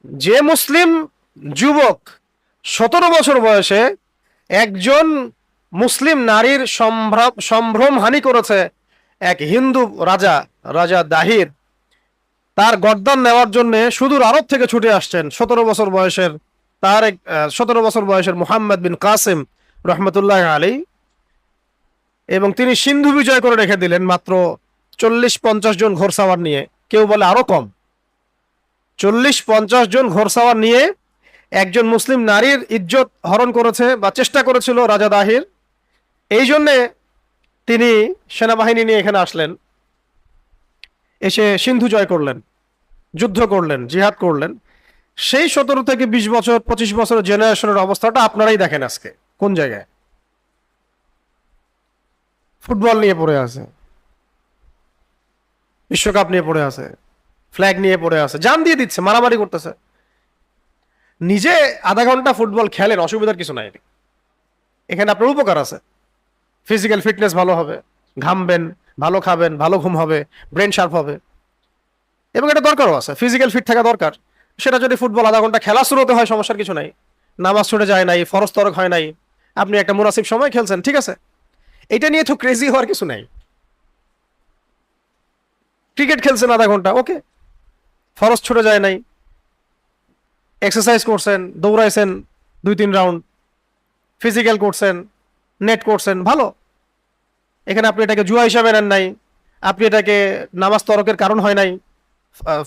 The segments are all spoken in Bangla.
যে মুসলিম যুবক 17 বছর বয়সে একজন মুসলিম নারীর সম্ভ্রম হানি করেছে, এক হিন্দু রাজা, রাজা দাহির, তার গর্দান নেওয়ার জন্য সুদূর আরব থেকে ছুটে আসছেন 17 বছর বয়সের, তার এক 17 বছর বয়সের মুহাম্মদ বিন কাসিম রহমতুল্লাহ আলী, এবং তিনি সিন্ধু বিজয় করে রেখে দিলেন মাত্র 40-50 জন ঘোড়সাওয়ার নিয়ে, কেউ বলে আরো কম। 40-50 জন ঘোড়সাওয়ার নিয়ে একজন মুসলিম নারীর ইজ্জত হরণ করেছে বা চেষ্টা করেছিল রাজা দাহির। এই জন্যে তিনি সেনাবাহিনী নিয়ে এখানে আসলেন, এসে সিন্ধু জয় করলেন, যুদ্ধ করলেন, জিহাদ করলেন। সেই 17 থেকে 20 বছর 25 বছরের জেনারেশনের অবস্থাটা আপনারাই দেখেন আজকে কোন জায়গায়। ফুটবল নিয়ে পড়ে আছে, বিশ্বকাপ নিয়ে পড়ে আছে, ফ্ল্যাগ নিয়ে পড়ে আছে, জান দিয়ে দিচ্ছে, মারামারি করতেছে। নিজে আধা ঘন্টা ফুটবল খেলেন, অসুবিধার কিছু নাই, এখানে আপনার উপকার আছে। ফিজিক্যাল ফিটনেস ভালো হবে, ঘামবেন, ভালো খাবেন, ভালো ঘুম হবে, ব্রেন শার্প হবে, এবং এটা দরকারও আছে, ফিজিক্যাল ফিট থাকা দরকার। সেটা যদি ফুটবল আধা ঘন্টা খেলা শুরুতে হয় সমস্যার কিছু নাই, নামাজ ছুটে যায় নাই, ফরজ তরক হয় নাই, আপনি একটা মুনাসিব সময় খেলছেন, ঠিক আছে। এটা নিয়ে তো ক্রেজি হওয়ার কিছু নাই। ক্রিকেট খেলছেন আধা ঘন্টা, ওকে, ফরজ ছুটে যায় নাই, এক্সারসাইজ করছেন, দৌড়াইছেন 2-3 রাউন্ড, ফিজিক্যাল করছেন, নেট করছেন, ভালো। এখানে আপনি এটাকে জুয়া হিসাবে নেন নাই, আপনি এটাকে নামাজ তরকের কারণ হয় নাই,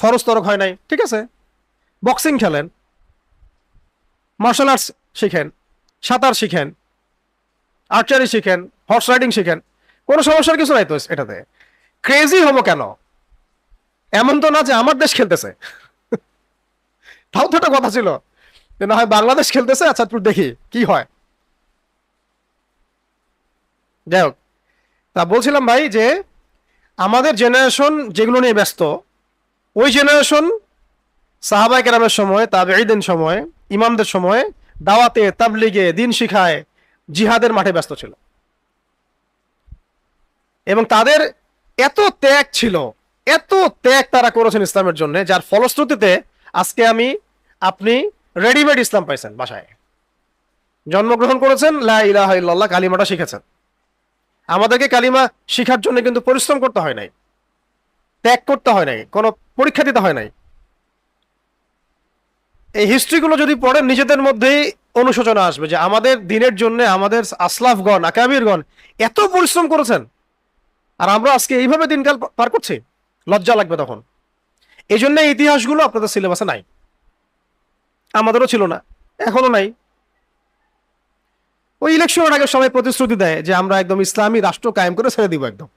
ফরজ তরক হয় নাই, ঠিক আছে। বক্সিং খেলেন, মার্শাল আর্টস শিখেন, সাঁতার শিখেন, আর্চারি শিখেন, হর্স রাইডিং শিখেন, কোনো সমস্যার কিছু নাই তো এটাতে। ক্রেজি হবো কেন? এমন তো না যে আমার দেশ খেলতেছে, তাও তো একটা কথা ছিল যে না হয় বাংলাদেশ খেলতেছে, আচ্ছা একটু দেখি কি হয়। যাই হোক, তা বলছিলাম ভাই যে আমাদের জেনারেশন যেগুলো নিয়ে ব্যস্ত, ওই জেনারেশন সাহাবায়ে কেরামের সময়, তাবেঈদের সময়, ইমামদের সময় দাওয়াতে, তাবলিগে, দিন শিখায়, জিহাদের মাঠে ব্যস্ত ছিল, এবং তাদের এত ত্যাগ ছিল, এত ত্যাগ তারা করেছেন ইসলামের জন্য, যার ফলশ্রুতিতে আজকে আপনি রেডিমেড ইসলাম পাইছেন। বাসায় জন্মগ্রহণ করেছেন, লা ইলাহা ইল্লাল্লাহ কালিমাটা শিখেছেন। আমাদেরকে কালিমা শিখার জন্য কিন্তু পরিশ্রম করতে হয় নাই, ত্যাগ করতে হয় নাই, কোনো পরীক্ষা দিতে হয় নাই। এই হিস্ট্রিগুলো যদি পড়েন নিজেদের মধ্যেই অনুশোচনা আসবে যে আমাদের দিনের জন্য আমাদের আসলাফগণ, আকাবিরগণ এত পরিশ্রম করেছেন, আর আমরা আজকে এইভাবে দিনকাল পার করছি। লজ্জা লাগবে তখন। এই জন্য ইতিহাসগুলো আপনাদের সিলেবাসে নাই, আমাদেরও ছিল না, এখনো নাই। ওই ইলেকশনের আগে সবাই প্রতিশ্রুতি দেয় যে আমরা একদম ইসলামী রাষ্ট্র কায়েম করে ছেড়ে দিব একদম।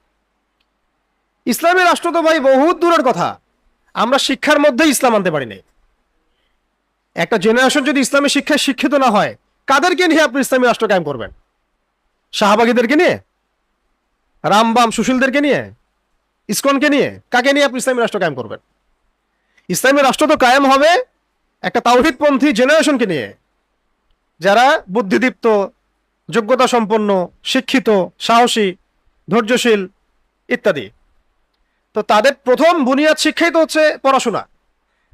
ইসলামী রাষ্ট্র তো ভাই বহুত দূরের কথা, আমরা শিক্ষার মধ্যে ইসলাম আনতে পারি নাই। একটা জেনারেশন যদি ইসলামী শিক্ষায় শিক্ষিত না হয়, কাদেরকে নিয়ে আপনি ইসলামী রাষ্ট্র কায়েম করবেন? শাহবাগীদেরকে নিয়ে, রামবাম সুশীলদেরকে নিয়ে, ইসকনকে নিয়ে, কাকে নিয়ে আপনি ইসলামী রাষ্ট্র কায়েম করবেন? ইসলামী রাষ্ট্র তো কায়েম হবে একটা তাওহীদপন্থী জেনারেশনকে নিয়ে, যারা বুদ্ধিদীপ্ত, যোগ্যতা সম্পন্ন, শিক্ষিত, সাহসী, ধৈর্যশীল ইত্যাদি। তো তাদের প্রথম বুনিয়াদ শিক্ষাই তো হচ্ছে পড়াশোনা।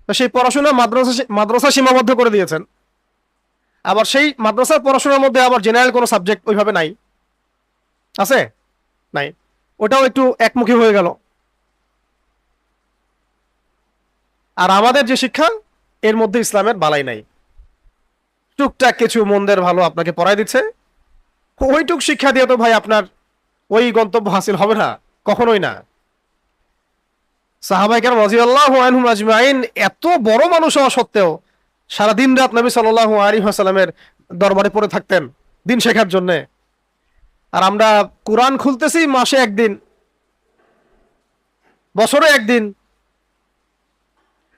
তো সেই পড়াশোনা মাদ্রাসা সীমাবদ্ধ করে দিয়েছেন। আবার সেই মাদ্রাসার পড়াশোনার মধ্যে আবার জেনারেল কোনো সাবজেক্ট ওইভাবে নাই, আছে? নাই। ওটাও একটু একমুখী হয়ে গেল। আর আমাদের যে শিক্ষা, এর মধ্যে ইসলামের বালাই নাই। টুকটাক কিছু মন্দের ভালো আপনাকে পড়াই দিচ্ছে, ওইটুক শিক্ষা দিয়ে তো ভাই আপনার ওই গন্তব্য হাসিল হবে না, কখনোই না। সাহাবায়ে কেরাম রাদিয়াল্লাহু আনহুম আজমাইন এত বড় মানুষ হওয়া সত্ত্বেও সারা দিন রাত নবী সাল্লাল্লাহু আলাইহি ওয়াসাল্লামের দরবারে পড়ে থাকতেন দিন শেখার জন্য। আর আমরা কোরআন খুলতেছি মাসে একদিন, বছরে একদিন।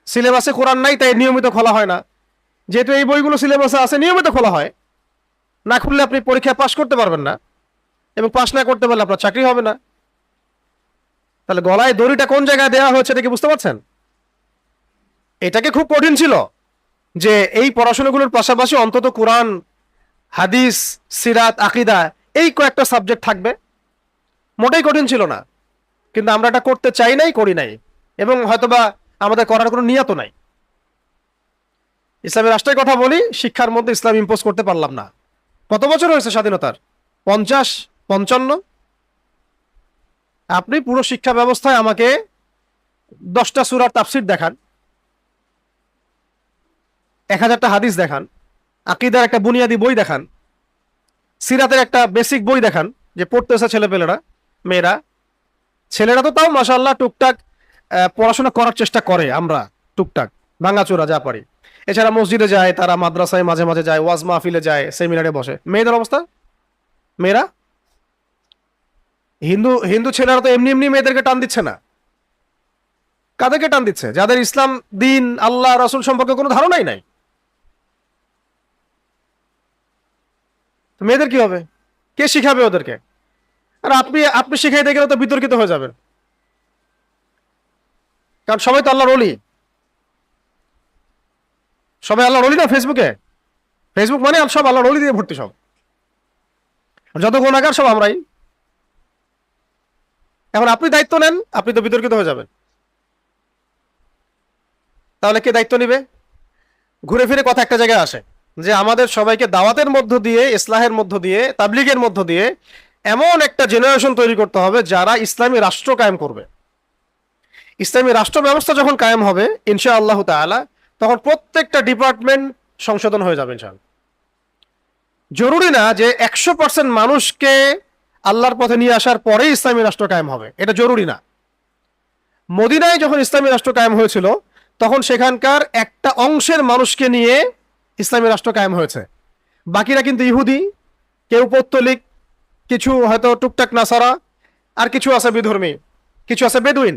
সিলেবাসে কোরআন নাই, তাই নিয়মিত খোলা হয় না। যেহেতু এই বইগুলো সিলেবাসে আছে, নিয়মিত খোলা হয়। না খুললে আপনি পরীক্ষায় পাশ করতে পারবেন না, এবং পাশ না করতে পারলে আপনার চাকরি হবে না। তাহলে গলায় দড়িটা কোন জায়গায় দেওয়া হয়েছে এটা কি বুঝতে পারছেন? এটাকে খুব কঠিন ছিল যে এই পড়াশোনাগুলোর পাশাপাশি অন্তত কোরআন, হাদিস, সিরাত, আকিদা, এই কয়েকটা সাবজেক্ট থাকবে। মোটেই কঠিন ছিল না, কিন্তু আমরা এটা করতে চাই নাই, করি নাই, এবং হয়তোবা আমাদের করার কোনো নিয়ত নাই। ইসলামী রাষ্ট্রের কথা বলি, শিক্ষার মধ্যে ইসলাম ইম্পোজ করতে পারলাম না। কত বছর হয়েছে স্বাধীনতার? 50, 55। আপনি পুরো শিক্ষা ব্যবস্থায় আমাকে 10টা সূরার তাফসীর দেখান, 1000টা হাদিস দেখান, আকীদার একটা বুনিয়াদি বই দেখান, সিরাতের একটা বেসিক বই দেখান যে পড়তেছে ছেলেপেলেরা, মেয়েরা। ছেলেরা তো তাও মাশাআল্লাহ টুকটাক পড়াশোনা করার চেষ্টা করে, আমরা টুকটাক ভাঙাচোরা যা পারি। এছাড়া মসজিদে যায়, তারা মাদ্রাসায় মাঝে মাঝে যায়, ওয়াজ মাহফিলে যায়, সেমিনারে বসে। মেয়েদের অবস্থা, মেয়েরা, হিন্দু হিন্দু ছেলেরা তো এমনি এমনি মেয়েদেরকে টান দিচ্ছে না। কাদেরকে টান দিচ্ছে? যাদের ইসলাম, দিন, আল্লাহ, রাসূল সম্পর্কে কোনো ধারণাই নাই। তো মেয়েদের কি হবে? কে শিখাবে ওদেরকে? আর আপনি আপনি শিখাইতে গেলে তো বিতর্কিত হয়ে যাবেন, কারণ সবাই তো আল্লাহর ওলি। সবাই আল্লাহর ওলি না। ফেসবুক মানে সব আল্লাহর ওলি দিয়ে ভর্তি, সব যত গুনাহগার সব আমরাই। এখন আপনি দায়িত্ব নেন, আপনি তো বিতর্কিত হয়ে যাবেন। তাহলে কে দায়িত্ব নিবে? ঘুরে ফিরে কথা একটা জায়গায় আসে যে আমাদের সবাইকে দাওয়াতের মধ্য দিয়ে, ইসলাহের মধ্য দিয়ে, তাবলিগের মধ্য দিয়ে এমন একটা জেনারেশন তৈরি করতে হবে যারা ইসলামী রাষ্ট্র কায়েম করবে। ইসলামী রাষ্ট্র ব্যবস্থা যখন কায়েম হবে ইনশাআল্লাহ তাআলা, তখন প্রত্যেকটা ডিপার্টমেন্ট সংশোধন হয়ে যাবে ইনশাআল্লাহ। জরুরি না যে 100% মানুষকে আল্লাহর পথে নিয়ে আসার পরেই ইসলামী রাষ্ট্র কায়েম হবে, এটা জরুরি না। মদিনায় যখন ইসলামী রাষ্ট্র কায়েম হয়েছিল, তখন সেখানকার একটা অংশের মানুষকে নিয়ে ইসলামী রাষ্ট্র কায়েম হয়েছে। বাকিরা কিন্তু ইহুদি, কেউ পৌত্তলিক, কিছু হয়তো টুকটাক নাসারা, আর কিছু আছে বিধর্মী, কিছু আছে বেদুইন।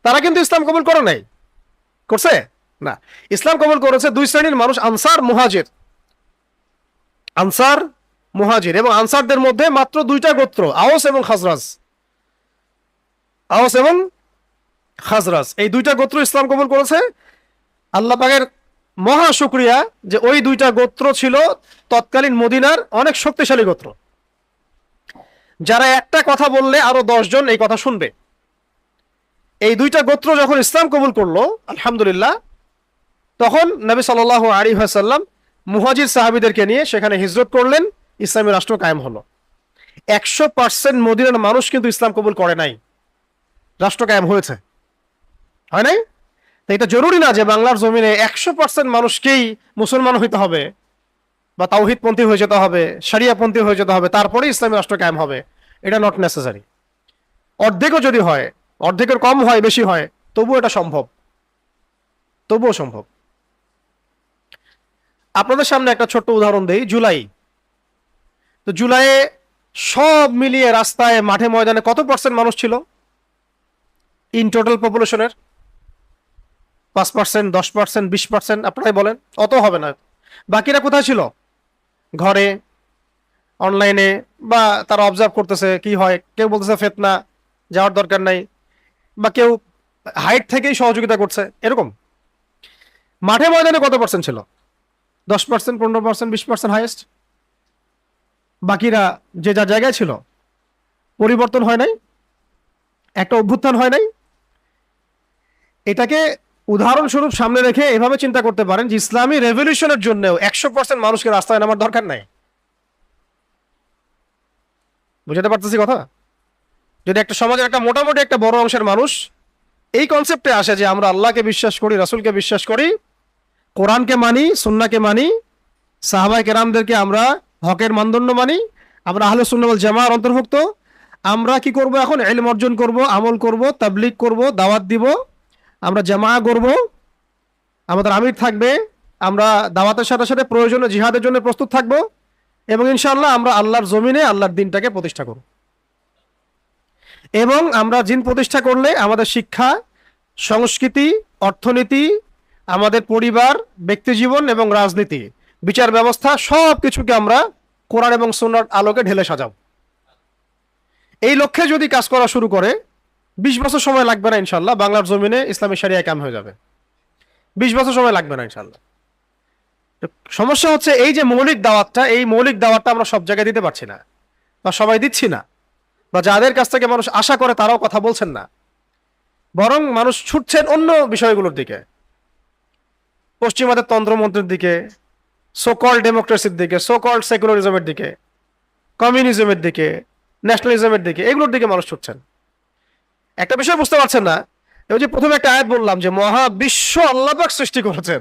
তারা কিন্তু ইসলাম কবুল করে নাই। করছে না। ইসলাম কবুল করেছে দুই শ্রেণীর মানুষ, আনসার, মুহাজির। আনসার, মুহাজির। এবং আনসারদের মধ্যে মাত্র 2টা গোত্র, আওস এবং খাজরাজ। আওস এবং খাজরাজ, এই 2টা গোত্র ইসলাম কবুল করেছে। আল্লাহ পাকের মহা শুকরিয়া যে ওই 2টা গোত্র ছিল তৎকালীন মদিনার অনেক শক্তিশালী গোত্র, যারা একটা কথা বললে আরো 10 জন এই কথা শুনবে। এই 2টা গোত্র যখন ইসলাম কবুল করলো আলহামদুলিল্লাহ, তখন নবী সাল্লাল্লাহু আলাইহি ওয়াসাল্লাম মুহাজির সাহাবীদেরকে নিয়ে সেখানে হিজরত করলেন, ইসলামী রাষ্ট্র কায়েম হলো। 100% মদিনার মানুষ কিন্তু ইসলাম কবুল করে নাই, রাষ্ট্র কায়েম হয়েছে, হয় নাই? তো এটা জরুরি না যে বাংলার জমিনে 100% মানুষকেই মুসলমান হইতে হবে বা তাওহীদপন্থী হয়ে যেতে হবে, শরিয়াপন্থী হয়ে যেতে হবে, তারপরে ইসলামী রাষ্ট্র কায়েম হবে। এটা নট নেসেসারি। অর্ধেকও যদি হয়, অর্ধেকের কম হয়, বেশি হয়, তবুও এটা সম্ভব, তবুও সম্ভব। আপনাদের সামনে একটা ছোট্ট উদাহরণ দেই। জুলাই, তো জুলাইয়ে সব মিলিয়ে রাস্তায়, মাঠে, ময়দানে কত পার্সেন্ট মানুষ ছিল ইন টোটাল পপুলেশনের? 5%, 10%, 20%? আপনারাই বলেন। অত হবে না। বাকিরা কোথায় ছিল? ঘরে, অনলাইনে, বা তারা অবজার্ভ করতেছে কি হয়। কেউ বলতেছে ফিতনা, যাওয়ার দরকার নাই, বা কেউ হাইট থেকেই সহযোগিতা করছে, এরকম। মাঠে ময়দানে কত পার্সেন্ট ছিল? 10%, 15%, 20% হাইয়েস্ট। বাকিরা যে যার জায়গায় ছিল। পরিবর্তন হয় নাই, একটা অভ্যুত্থান হয় নাই। এটাকে উদাহরণস্বরূপ সামনে রেখে এভাবে চিন্তা করতে পারেন যে ইসলামী রেভলিউশনের জন্যও 100% মানুষকে রাস্তায় নামার দরকার নাই। বুঝতে পারতেছি কথা? যদি একটা সমাজের একটা মোটামুটি একটা বড় অংশের মানুষ এই কনসেপ্টে আসে যে আমরা আল্লাহকে বিশ্বাস করি, রাসূলকে বিশ্বাস করি, কোরআনকে মানি, সুন্নাহকে মানি, সাহাবায়ে কেরামদেরকে আমরা হকের মানদণ্ড মানি, আমরা আহলে সুন্নাহ ওয়াল জামাআর অন্তর্ভুক্ত, আমরা কি করব? এখন ইলম অর্জন করব, আমল করব, তাবলীগ করব, দাওয়াত দিব, আমরা জামাআ করব, আমাদের আমির থাকবে, আমরা দাওয়াতের সাথে সাথে প্রয়োজনীয় জিহাদের জন্য প্রস্তুত থাকব, এবং ইনশাআল্লাহ আমরা আল্লাহর জমিনে আল্লাহর দ্বীনটাকে প্রতিষ্ঠা করব। এবং আমরা দিন প্রতিষ্ঠা করলে আমাদের শিক্ষা, সংস্কৃতি, অর্থনীতি, আমাদের পরিবার, ব্যক্তিজীবন এবং রাজনীতি, বিচার ব্যবস্থা, সব কিছুকে আমরা কোরআন এবং সুন্নাহর আলোকে ঢেলে সাজাব। এই লক্ষ্যে যদি কাজ করা শুরু করে 20 বছর সময় লাগবে না ইনশাআল্লাহ, বাংলার জমিনে ইসলামী শরিয়া কায়েম হয়ে যাবে। 20 বছর সময় লাগবে না ইনশাআল্লাহ। সমস্যা হচ্ছে এই যে মৌলিক দাওয়াতটা, এই মৌলিক দাওয়াতটা আমরা সব জায়গায় দিতে পারছি না, বা সবাই দিচ্ছি না, বা যাদের কাছ থেকে মানুষ আশা করে তারাও কথা বলছেন না, বরং মানুষ ছুটছেন অন্য বিষয়গুলোর দিকে। পশ্চিমাদের তন্ত্রমন্ত্রের দিকে, সোকল ডেমোক্রেসির দিকে, সোকল সেকুলারিজমের দিকে, কমিউনিজমের দিকে, ন্যাশনালিজমের দিকে, এগুলোর দিকে মানুষ ছুটছেন। একটা বিষয় বুঝতে পারছেন না, ওই যে প্রথমে একটা আয়াত বললাম যে মহাবিশ্ব আল্লাহ পাক সৃষ্টি করেছেন,